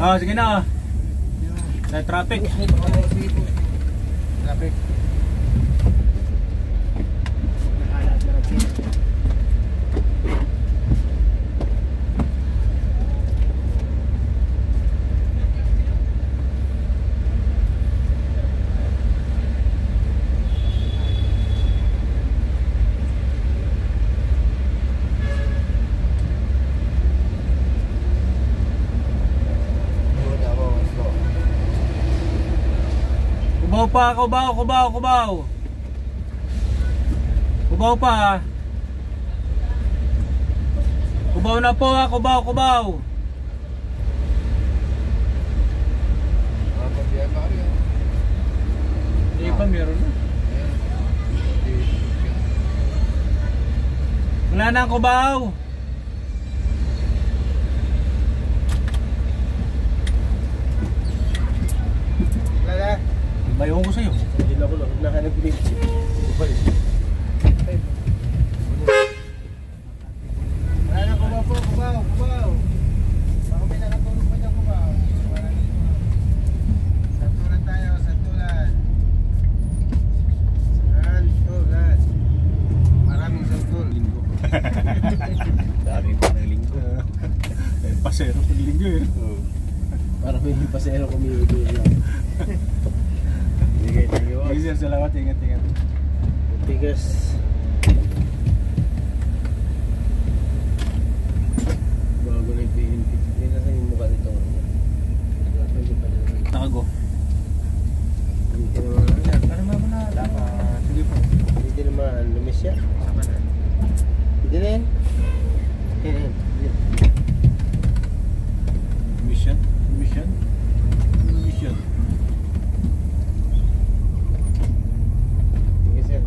Ah, sige na. May traffic. Traffic. Kubaw pa, kubaw pa. Kubaw na po ha, kubaw. Hindi pa meron na. Wala na ang kubaw. Wala. Bayaw ko sa'yo. Hindi na ako lang. Nakahanap ko dito. Wala na, kubaw po. Baka may nakatulog pa dyan, kubaw. Santulan tayo, santulan. Santulan. Maraming santul. Linggo. Dami pa ng linggo. Pasero pag linggo eh. Para may pasero kumili lang. Sige sir, salamat. Ingat. Tigas. Bago na yung hindi na sa yung mukha nito. Nakago. Hindi naman. Para mo na. Sige po. Hindi naman. Lumis siya. Hindi na yan. Mission. Sige sir.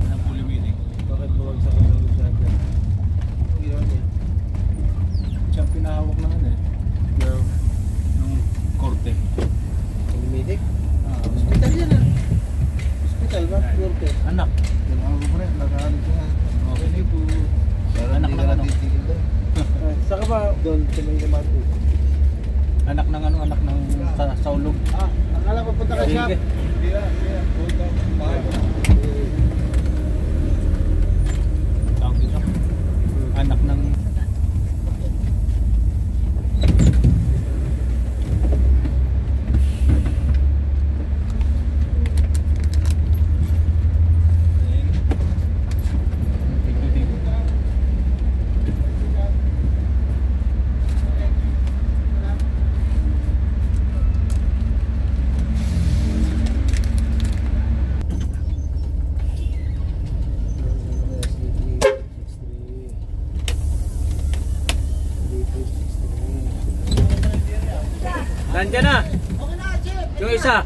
Anong fully meeting? Bakit bumagsak ang lulog sa atin? Ang ginawa niya? Siya ang pinahawak ng ano eh. Nung korte. Pag-medic? Ah, Hospital yan ah. Hospital ba? Norte. anak. Yung ako ko rin. Nakahanap ko nga. Okay na po. Anak ng ano? Saka ba doon sa may naman po? Anak ng saulog. Akala ko punta ka shop. Sige. Tawag dito. Anak ng Nandiyan na. Yung isa.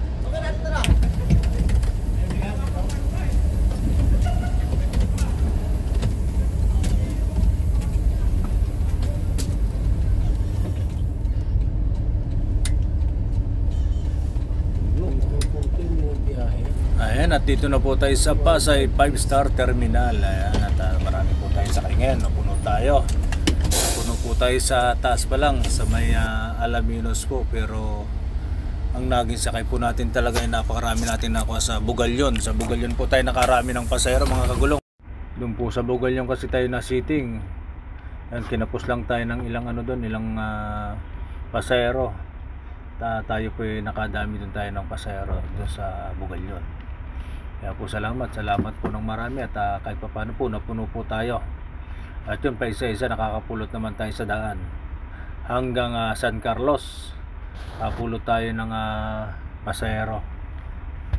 Ayan, at dito na po tayo sa Pasay 5-star Terminal. Ayan, at marami po tayo sa kaingin. Napuno tayo. Napuno po tayo sa taas pa lang, sa may Alaminos po. Pero ang naging sakay po natin talaga ay napakarami natin nakuha sa Bugalyon. Sa Bugalyon po tayo nakarami ng pasahero, mga kagulong. Doon po sa Bugalyon kasi tayo na sitting. Ayan, kinapos lang tayo ng ilang doon, ilang pasahero. Tayo po ay nakadami doon tayo ng pasahero doon sa Bugalyon. Kaya po salamat po ng marami at kahit pa paano po napuno po tayo. At yun pa isa-isa nakakapulot naman tayo sa daan hanggang San Carlos. Pulot tayo ng pasahero.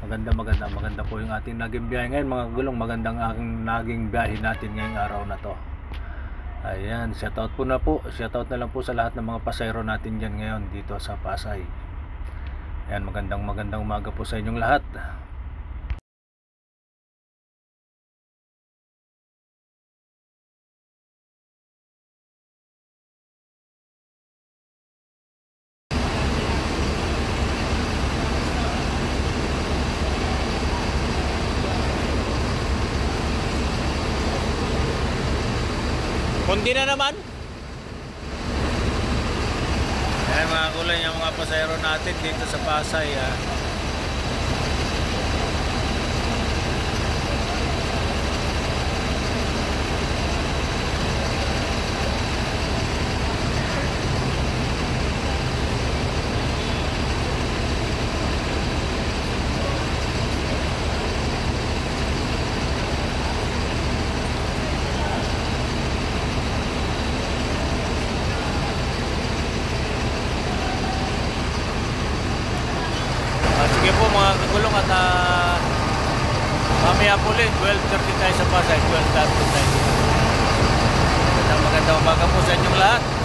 Maganda po yung ating naging biyahe ngayon, mga kagulong. Magandang aking naging biyahe natin ngayong araw na to. Ayan, shoutout na lang po sa lahat ng mga pasahero natin dyan ngayon dito sa Pasay. Ayan, magandang umaga po sa inyong lahat. Kundi na naman. Ayan mga kulay, yung mga pasahero natin dito sa Pasay. Sige po mga kagulong at mamaya po ulit 12:30 tayo sa Pasay, 12:30 tayo. Magandang umaga po sa inyong lahat.